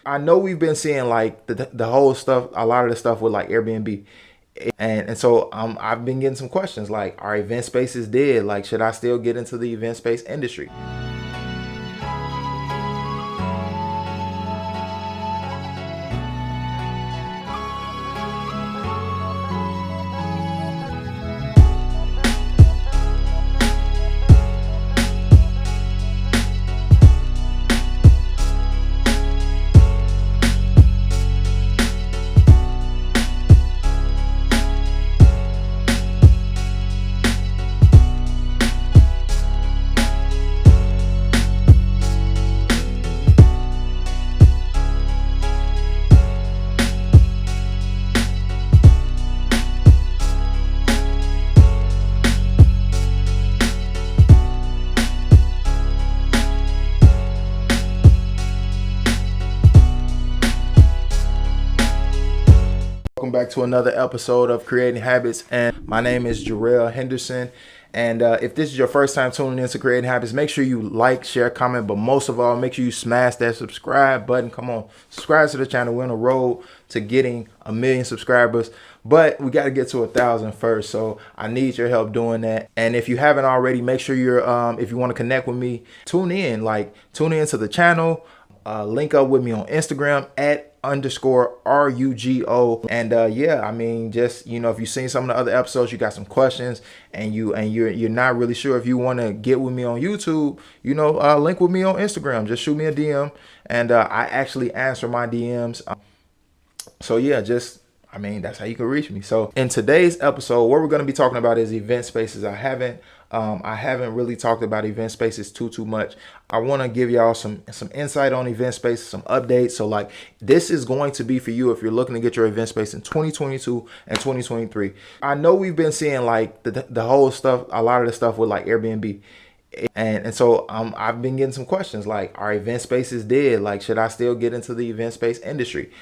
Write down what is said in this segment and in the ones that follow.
I know we've been seeing like the whole stuff, a lot of the stuff with like Airbnb. And so I've been getting some questions like, are event spaces dead? Like, should I still get into the event space industry? Welcome back to another episode of Creating Habits, and my name is Jarrell Henderson. And if this is your first time tuning into Creating Habits, make sure you like, share, comment, but most of all, make sure you smash that subscribe button. Come on, subscribe to the channel. We're on the road to getting 1,000,000 subscribers, but we got to get to 1,000 first. So I need your help doing that. And if you haven't already, make sure you're if you want to connect with me, tune in to the channel. Link up with me on Instagram @_RUGO. And yeah, I mean, just, you know, if you've seen some of the other episodes, you got some questions and you're not really sure if you want to get with me on YouTube, you know, link with me on Instagram. Just shoot me a DM, and I actually answer my DMs. So yeah, I mean, that's how you can reach me. So in today's episode, what we're going to be talking about is event spaces. I haven't really talked about event spaces too much. I want to give y'all some insight on event spaces, some updates. So like, this is going to be for you if you're looking to get your event space in 2022 and 2023. I know we've been seeing like the whole stuff, a lot of the stuff with like Airbnb. And so I've been getting some questions like, are event spaces dead? Like, should I still get into the event space industry?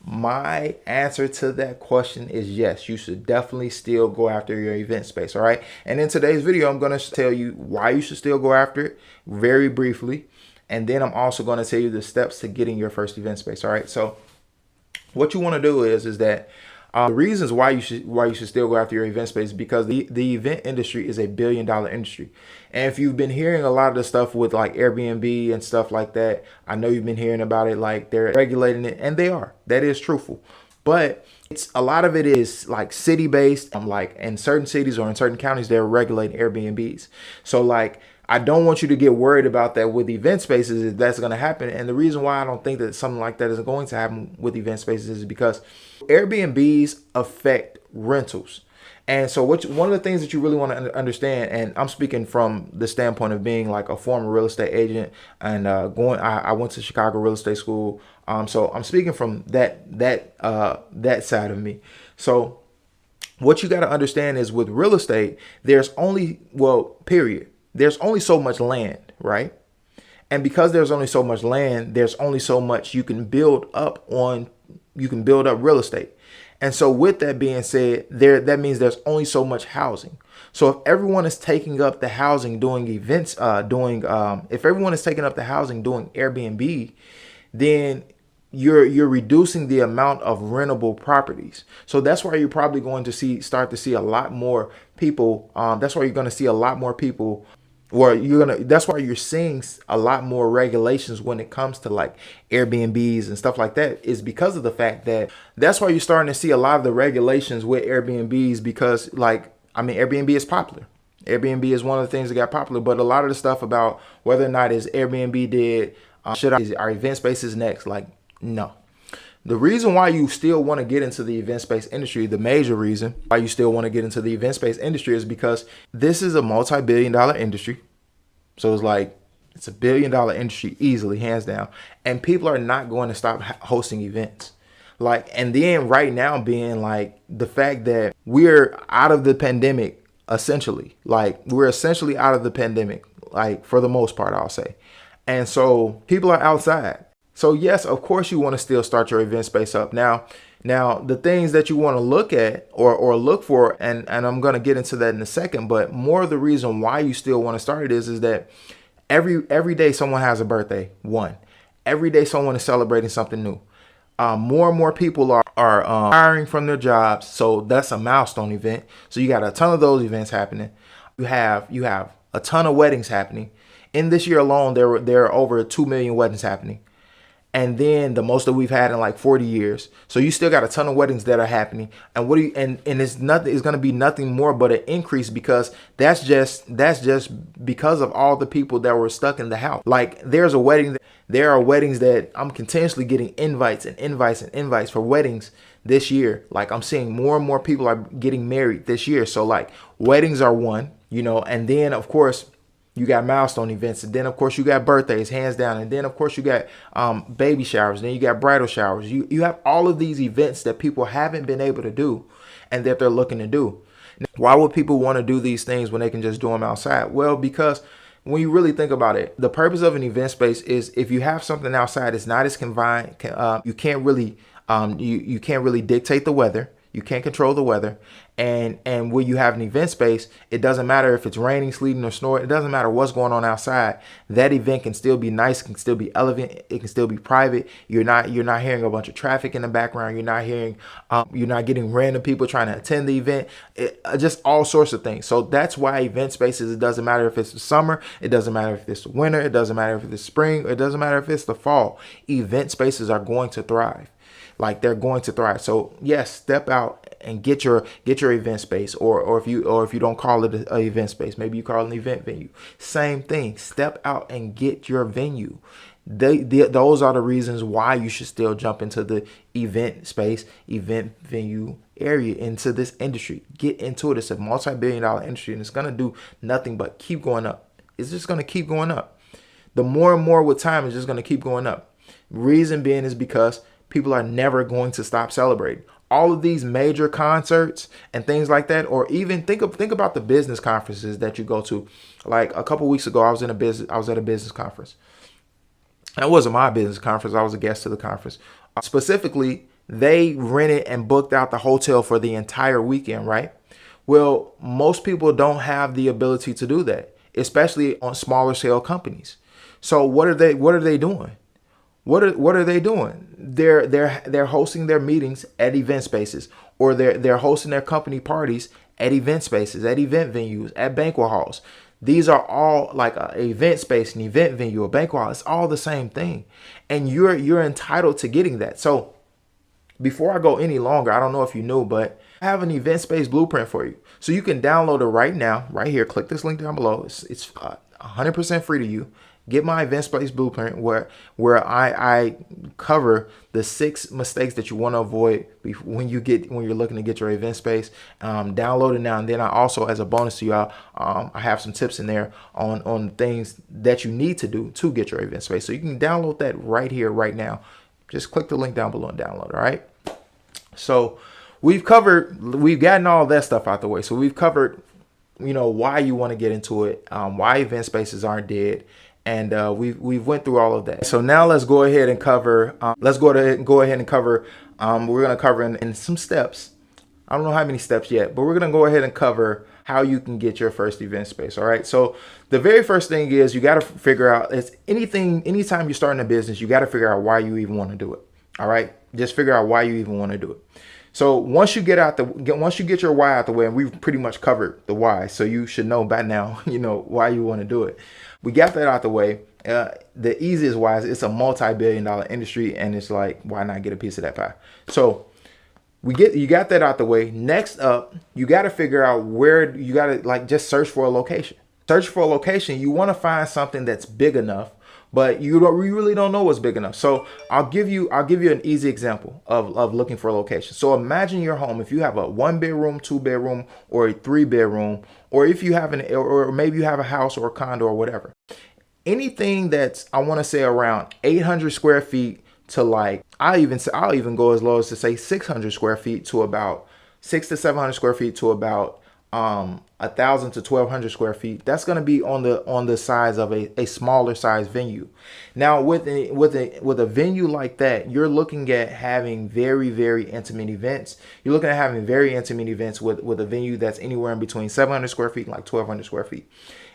My answer to that question is yes. You should definitely still go after your event space. All right. And in today's video, I'm going to tell you why you should still go after it very briefly. And then I'm also going to tell you the steps to getting your first event space. All right. So what you want to do is that the reasons why you should still go after your event space, because the event industry is $1 billion industry. And if you've been hearing a lot of the stuff with like Airbnb and stuff like that, I know you've been hearing about it, like they're regulating it, and they are. That is truthful. But a lot of it is like city based. Like in certain cities or in certain counties, they're regulating Airbnbs. So like, I don't want you to get worried about that with event spaces, if that's going to happen. And the reason why I don't think that something like that is going to happen with event spaces is because Airbnbs affect rentals. And so one of the things that you really want to understand, and I'm speaking from the standpoint of being like a former real estate agent and I went to Chicago real estate school. So I'm speaking from that side of me. So what you got to understand is with real estate, there's only so much land, right? And because there's only so much land, there's only so much you can build up real estate. And so with that being said, that means there's only so much housing. So if everyone is taking up the housing doing events, if everyone is taking up the housing doing Airbnb, then you're reducing the amount of rentable properties. So that's why you're probably going to start to see a lot more people. That's why you're going to see a lot more people. That's why you're seeing a lot more regulations when it comes to like Airbnbs and stuff like that, is because of the fact that's why you're starting to see a lot of the regulations with Airbnbs, because like, I mean, Airbnb is popular. Airbnb is one of the things that got popular, but a lot of the stuff about whether or not is Airbnb dead, are event spaces next? Like, no. The reason why you still want to get into the event space industry, the major reason why you still want to get into the event space industry, is because this is a multi-billion-dollar industry. So it's a $1 billion industry easily, hands down. And people are not going to stop hosting events. Like, and then right now being like the fact that we're out of the pandemic, essentially, like we're essentially out of the pandemic, like for the most part, I'll say. And so people are outside. So yes, of course you want to still start your event space up. Now the things that you want to look at or look for, and I'm going to get into that in a second, but more of the reason why you still want to start it is that every day someone has a birthday. One, Every day someone is celebrating something new. More and more people are hiring from their jobs, so that's a milestone event. So you got a ton of those events happening. You have a ton of weddings happening. In this year alone, there are over 2 million weddings happening, and then the most that we've had in like 40 years. So you still got a ton of weddings that are happening, and it's nothing. It's going to be nothing more but an increase, because that's just because of all the people that were stuck in the house. Like there are weddings that I'm continuously getting invites and invites and invites for weddings this year. Like I'm seeing more and more people are getting married this year. So like weddings are one, and then of course you got milestone events, and then of course you got birthdays, hands down, and then of course you got baby showers, and then you got bridal showers. You have all of these events that people haven't been able to do and that they're looking to do. Now, why would people want to do these things when they can just do them outside? Well, because when you really think about it, the purpose of an event space is if you have something outside, it's not as confined. You can't really you can't really dictate the weather. You can't control the weather. And when you have an event space, it doesn't matter if it's raining, sleeting, or snowing. It doesn't matter what's going on outside. That event can still be nice, can still be elegant, it can still be private. You're not hearing a bunch of traffic in the background. You're not getting random people trying to attend the event. Just all sorts of things. So that's why event spaces, it doesn't matter if it's the summer, it doesn't matter if it's the winter, it doesn't matter if it's spring, it doesn't matter if it's the fall. Event spaces are going to thrive. Like they're going to thrive. So yes, step out and get your event space, or if you don't call it an event space, maybe you call it an event venue. Same thing. Step out and get your venue. Those are the reasons why you should still jump into the event space, event venue area, into this industry. Get into it. It's a multi-billion-dollar industry, and it's gonna do nothing but keep going up. It's just gonna keep going up. The more and more with time, it's just gonna keep going up. Reason being is because people are never going to stop celebrating. All of these major concerts and things like that, or even think about the business conferences that you go to. Like a couple weeks ago, I was at a business conference. That wasn't my business conference. I was a guest to the conference. Specifically, they rented and booked out the hotel for the entire weekend, right? Well, most people don't have the ability to do that, especially on smaller scale companies. So what are they doing? What are they doing? They're hosting their meetings at event spaces, or they're hosting their company parties at event spaces, at event venues, at banquet halls. These are all like an event space, an event venue, a banquet hall. It's all the same thing, and you're entitled to getting that. So before I go any longer, I don't know if you knew, but I have an event space blueprint for you. So you can download it right now, right here. Click this link down below. It's 100% free to you. Get my event space blueprint where I cover the 6 mistakes that you want to avoid when you're looking to get your event space. Download it now, and then I also, as a bonus to y'all, I have some tips in there on things that you need to do to get your event space. So you can download that right here, right now. Just click the link down below and download it. All right. So we've gotten all that stuff out the way. So we've covered, why you want to get into it, why event spaces aren't dead. And we've went through all of that. So now let's go ahead and cover. We're gonna cover in some steps. I don't know how many steps yet, but we're gonna go ahead and cover how you can get your first event space. All right. So the very first thing is you got to figure out. Anytime you're starting a business, you got to figure out why you even want to do it. All right. Just figure out why you even want to do it. So once you get your why out the way, and we've pretty much covered the why, so you should know by now, why you want to do it. We got that out the way. The easiest why is it's a multi-billion-dollar industry, and it's like, why not get a piece of that pie? So you got that out the way. Next up, you got to figure out where you got to just search for a location. Search for a location. You want to find something that's big enough, but you really don't know what's big enough. So I'll give you an easy example of looking for a location. So imagine your home. If you have a 1-bedroom, 2-bedroom, or a 3-bedroom, or if you have or maybe you have a house or a condo or whatever, anything that's, I want to say, around 800 square feet to I'll even go as low as to say 600 square feet to about 600 to 700 square feet to about 1,000 to 1,200 square feet. That's going to be on the size of a smaller size venue. Now with a venue like that, you're looking at having very, very intimate events. You're looking at having very intimate events with a venue that's anywhere in between 700 square feet and 1,200 square feet.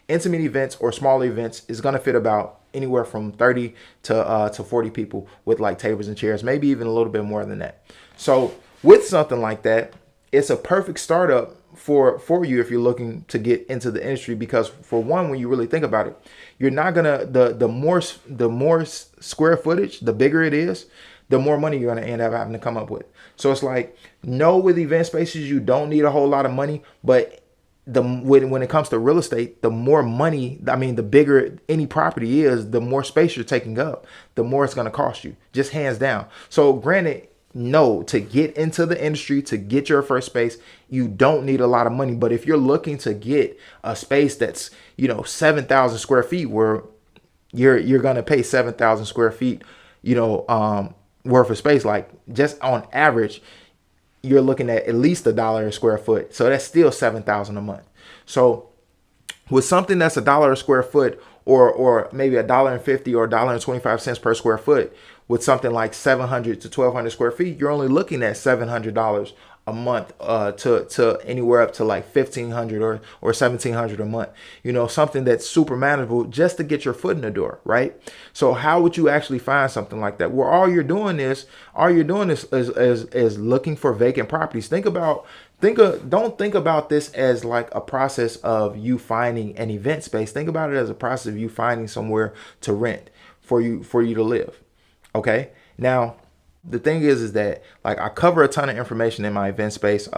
Intimate events or smaller events is going to fit about anywhere from 30 to 40 people with like tables and chairs, maybe even a little bit more than that. So with something like that, it's a perfect startup for you if you're looking to get into the industry, because for one, when you really think about it, you're not gonna the more square footage, the bigger it is, the more money you're gonna end up having to come up with. So it's like, no, with event spaces you don't need a whole lot of money, but when it comes to real estate, the more money, I mean, the bigger any property is, the more space you're taking up, the more it's going to cost you, just hands down. So granted, no, to get into the industry, to get your first space, you don't need a lot of money. But if you're looking to get a space that's, 7,000 square feet, where you're going to pay 7,000 square feet, worth of space, like just on average, you're looking at least $1 a square foot. So that's still 7,000 a month. So with something that's $1 a square foot, or maybe $1.50 or $1.25 per square foot, with something like 700 to 1,200 square feet, you're only looking at $700 a month to anywhere up to like $1,500 or $1,700 a month. Something that's super manageable just to get your foot in the door, right? So how would you actually find something like that? Well, all you're doing is looking for vacant properties. Don't think about this as like a process of you finding an event space. Think about it as a process of you finding somewhere to rent for you to live. Okay. Now, the thing is that like I cover a ton of information in my event space,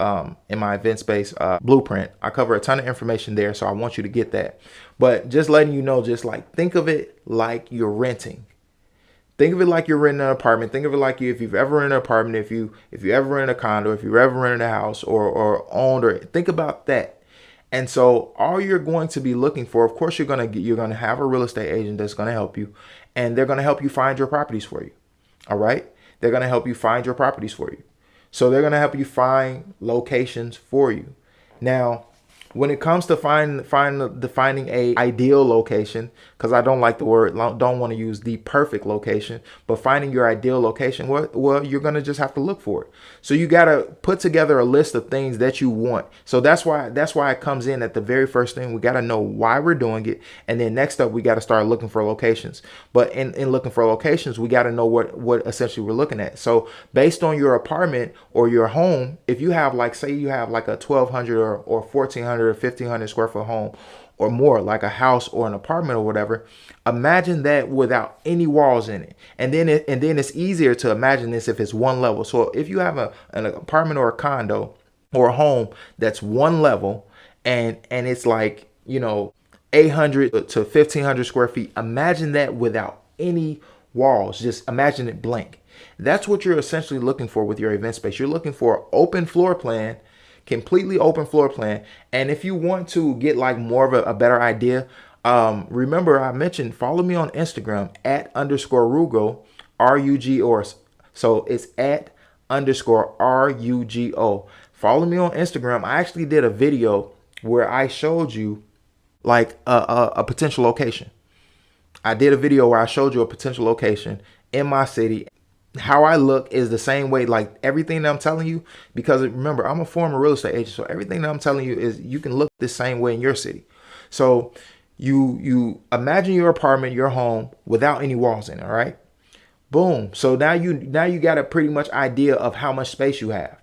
blueprint. I cover a ton of information there. So I want you to get that. But just letting you know, just like think of it like you're renting. Think of it like you're renting an apartment. Think of it like if you've ever rented an apartment, if you ever rented a condo, if you ever rented a house or owned, or think about that. And so all you're going to be looking for, of course, you're going to have a real estate agent that's going to help you, and they're going to help you find your properties for you. All right. They're going to help you find your properties for you. So they're going to help you find locations for you. Now, when it comes to defining a ideal location, because I don't like the word, don't want to use the perfect location, but finding your ideal location, well, you're going to just have to look for it. So you got to put together a list of things that you want. So that's why it comes in at the very first thing. We got to know why we're doing it. And then next up, we got to start looking for locations. But in looking for locations, we got to know what essentially we're looking at. So based on your apartment or your home, if you have say you have like a 1,200 or 1,400 or 1,500 square foot home or more, like a house or an apartment or whatever, imagine that without any walls in it. And then it's easier to imagine this if it's one level. So if you have an apartment or a condo or a home that's one level and it's like, 800 to 1,500 square feet, imagine that without any walls. Just imagine it blank. That's what you're essentially looking for with your event space. You're looking for an open floor plan, completely open floor plan. And if you want to get like more of a better idea, remember I mentioned, follow me on Instagram @_Rugo, RUGO. So it's @_RUGO. Follow me on Instagram. I actually did a video where I showed you like a potential location. I did a video where I showed you a potential location in my city. How I look is the same way, like everything that I'm telling you, because remember, I'm a former real estate agent. So everything that I'm telling you is you can look the same way in your city. So you imagine your apartment, your home without any walls in it. All right. Boom. So now you got a pretty much idea of how much space you have.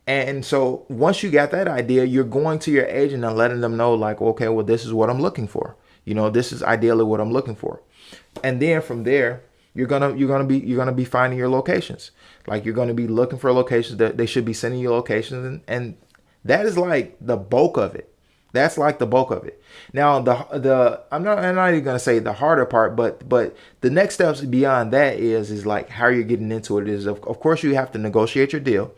And so once you got that idea, you're going to your agent and letting them know like, okay, well, this is what I'm looking for. This is ideally what I'm looking for. And then from there, you're gonna be finding your locations. Like you're gonna be looking for locations that they should be sending you locations, and that is like the bulk of it. That's like the bulk of it. Now I'm not even gonna say the harder part, but the next steps beyond that is like how you're getting into it is of course you have to negotiate your deal.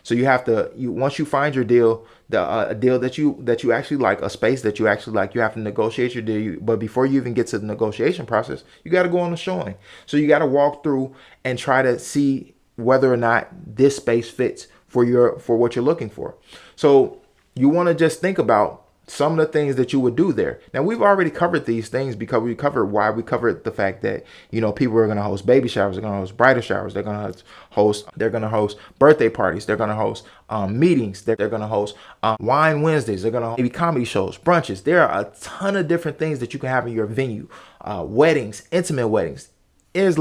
So you have to once you find your deal, a deal that you actually like, a space that you actually like, you have to negotiate your deal. But before you even get to the negotiation process, you got to go on the showing. So you got to walk through and try to see whether or not this space fits for what you're looking for. So you want to just think about some of the things that you would do there. Now, we've already covered these things because we covered why. We covered the fact that, you know, people are going to host baby showers, they're going to host bridal showers, they're going to host birthday parties, they're going to host meetings, they're going to host wine Wednesdays, they're going to maybe comedy shows, brunches. There are a ton of different things that you can have in your venue. Weddings, intimate weddings. It's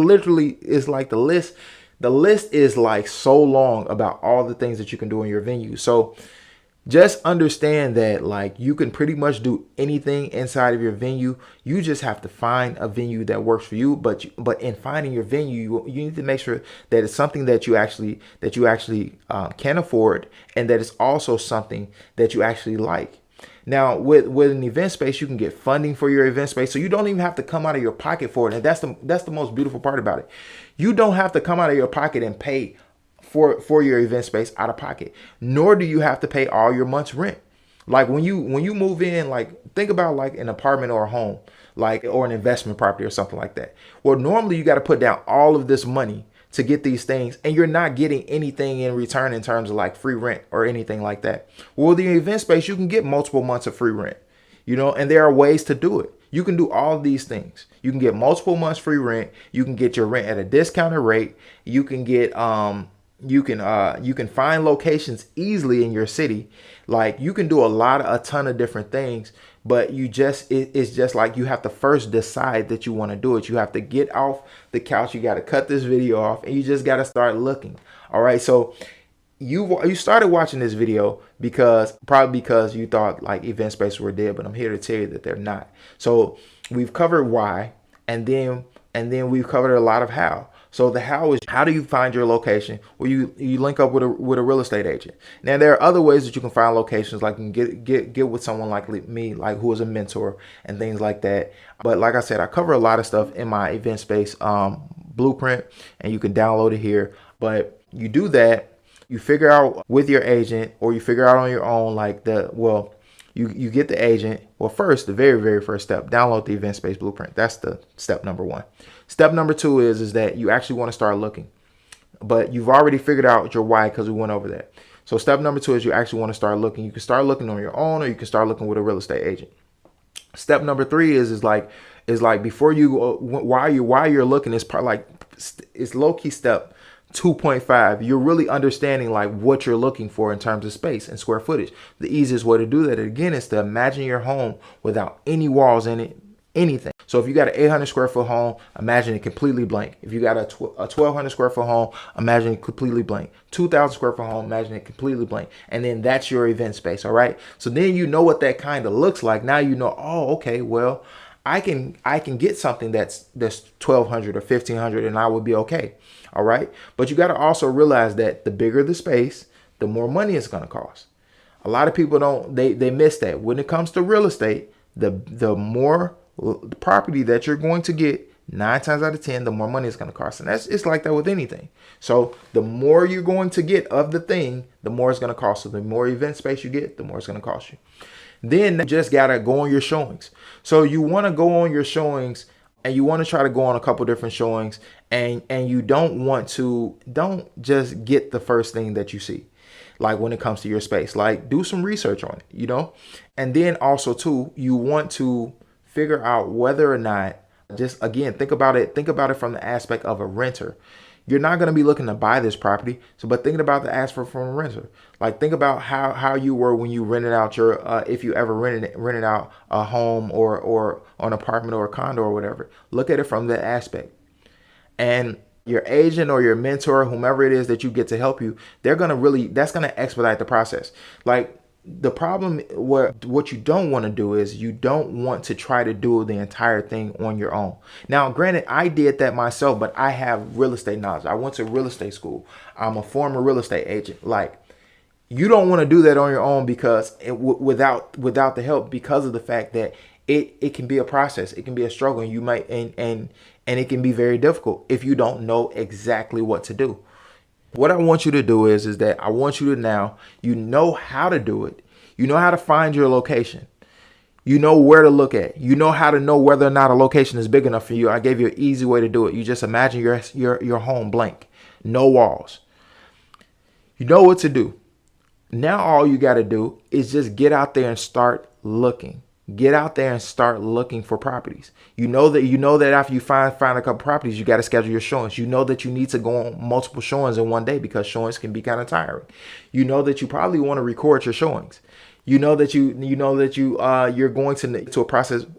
like the list. The list is like so long about all the things that you can do in your venue. So just understand that, like, you can pretty much do anything inside of your venue. You just have to find a venue that works for you. But in finding your venue, you need to make sure that it's something that you actually can afford, and that it's also something that you actually like. Now, with an event space, you can get funding for your event space, so you don't even have to come out of your pocket for it. And that's the most beautiful part about it. You don't have to come out of your pocket and pay for your event space out of pocket, nor do you have to pay all your month's rent. Like when you move in, like, think about like an apartment or a home, like, or an investment property or something like that. Well, normally you got to put down all of this money to get these things, and you're not getting anything in return in terms of like free rent or anything like that. Well, the event space, you can get multiple months of free rent, you know, and there are ways to do it. You can do all of these things. You can get multiple months free rent. You can get your rent at a discounted rate. You can get you can find locations easily in your city. Like, you can do a ton of different things, but it's just like you have to first decide that you want to do it. You have to get off the couch. You got to cut this video off, and you just got to start looking. All right. So you started watching this video probably because you thought like event spaces were dead, but I'm here to tell you that they're not. So we've covered why, and then we've covered a lot of how. So the how is, how do you find your location? Well, you link up with a real estate agent. Now, there are other ways that you can find locations, like you can get with someone like me, like who is a mentor and things like that. But like I said, I cover a lot of stuff in my event space blueprint, and you can download it here. But you do that, you figure out with your agent, or you figure out on your own, like you get the agent. Well, first, the very, very first step, download the event space blueprint. That's the step number one. Step number two is that you actually want to start looking, but you've already figured out your why because we went over that. So step number two is you actually want to start looking. You can start looking on your own, or you can start looking with a real estate agent. Step number three is like before you while you're looking, it's low key step 2.5. You're really understanding like what you're looking for in terms of space and square footage. The easiest way to do that, again, is to imagine your home without any walls in it, anything. So if you got an 800 square foot home, imagine it completely blank. If you got a 1200 square foot home, imagine it completely blank. 2000 square foot home, imagine it completely blank. And then that's your event space. All right. So then you know what that kind of looks like. Now you know, oh, okay, well, I can get something that's 1200 or 1500, and I would be okay. All right. But you got to also realize that the bigger the space, the more money it's going to cost. A lot of people they miss that. When it comes to real estate, the more the property that you're going to get, 9 times out of 10, the more money it's going to cost. And it's like that with anything. So the more you're going to get of the thing, the more it's going to cost. So the more event space you get, the more it's going to cost you. Then you just got to go on your showings. So you want to go on your showings, and you want to try to go on a couple different showings, and you don't just get the first thing that you see. Like when it comes to your space, like do some research on it, you know? And then also too, you want to figure out whether or not, just again, think about it from the aspect of a renter. You're not going to be looking to buy this property. But thinking about the aspect from a renter, like think about how you were when you rented out if you ever rented out a home or an apartment or a condo or whatever. Look at it from that aspect. And your agent or your mentor, whomever it is that you get to help you, that's going to expedite the process. Like, the problem, what you don't want to do is you don't want to try to do the entire thing on your own. Now, granted, I did that myself, but I have real estate knowledge. I went to real estate school. I'm a former real estate agent. Like, you don't want to do that on your own because without the help, because of the fact that it can be a process. It can be a struggle, and you might and it can be very difficult if you don't know exactly what to do. What I want you to do is that I want you to now, you know how to do it. You know how to find your location. You know where to look at. You know how to know whether or not a location is big enough for you. I gave you an easy way to do it. You just imagine your home blank, no walls. You know what to do. Now all you got to do is just get out there and start looking. Get out there and start looking for properties. You know that after you find a couple properties, you got to schedule your showings. You know that you need to go on multiple showings in one day because showings can be kind of tiring. You know that you probably want to record your showings. You know that you're going to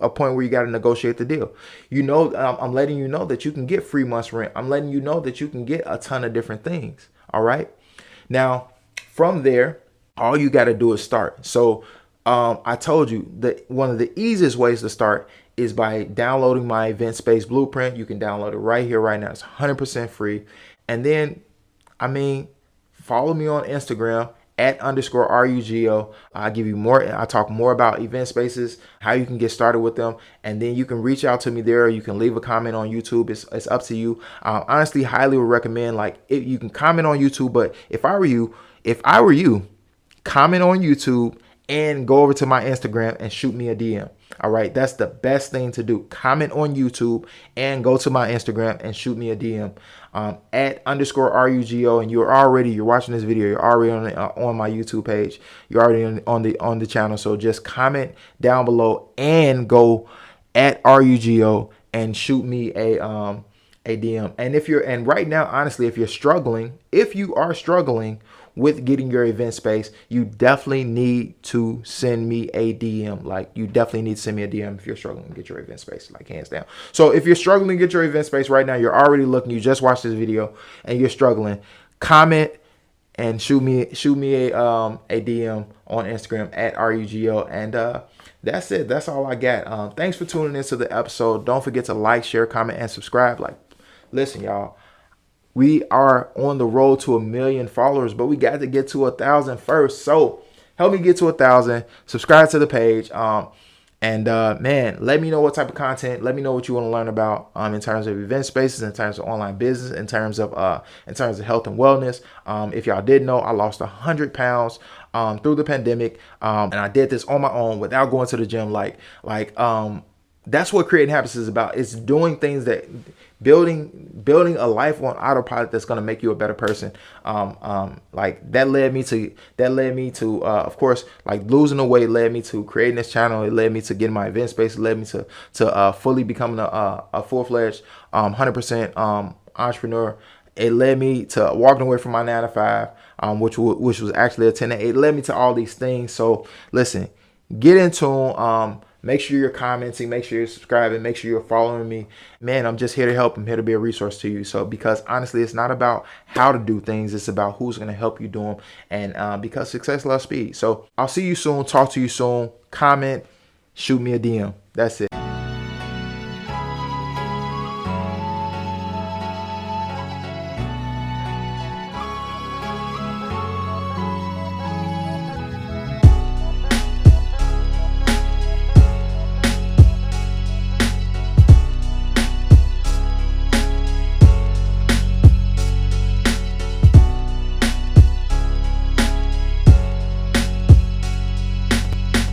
a point where you got to negotiate the deal. I'm letting you know that you can get free months rent. I'm letting you know that you can get a ton of different things. All right. Now, from there, all you got to do is start. So I told you that one of the easiest ways to start is by downloading my event space blueprint. You can download it right here, right now. It's 100% free. And then, follow me on Instagram @_RUGO. I talk more about event spaces, how you can get started with them. And then you can reach out to me there. You can leave a comment on YouTube. It's up to you. Honestly, highly would recommend, if you can comment on YouTube, but if I were you, comment on YouTube and go over to my Instagram and shoot me a DM. All right. That's the best thing to do. Comment on YouTube and go to my Instagram and shoot me a DM @_RUGO. And you're watching this video. You're already on my YouTube page. You're already on the channel. So just comment down below and go @RUGO and shoot me a DM. And right now, honestly, if you are struggling with getting your event space, you definitely need to send me a DM. You definitely need to send me a DM if you're struggling to get your event space, hands down. So if you're struggling to get your event space right now, you're already looking, you just watched this video and you're struggling, comment and shoot me a DM on Instagram @RUGO. And that's it. That's all I got. Thanks for tuning into the episode. Don't forget to like, share, comment, and subscribe. Listen, y'all. We are on the road to 1 million followers, but we got to get to 1,000 first. So help me get to 1,000. Subscribe to the page. Man, let me know what type of content. Let me know what you want to learn about in terms of event spaces, in terms of online business, in terms of health and wellness. If y'all didn't know, I lost 100 pounds through the pandemic, and I did this on my own without going to the gym. That's what creating happiness is about. It's doing things that building a life on autopilot that's going to make you a better person. That led me to of course, losing the weight led me to creating this channel. It led me to getting my event space. It led me to fully becoming a full-fledged 100% entrepreneur. It led me to walking away from my 9 to 5, which was actually a 10 to 8. It led me to all these things. So listen, get in tune. Make sure you're commenting, make sure you're subscribing, make sure you're following me. Man, I'm just here to help. I'm here to be a resource to you. So because honestly, it's not about how to do things. It's about who's going to help you do them. And because success loves speed. So I'll see you soon. Talk to you soon. Comment, shoot me a DM. That's it.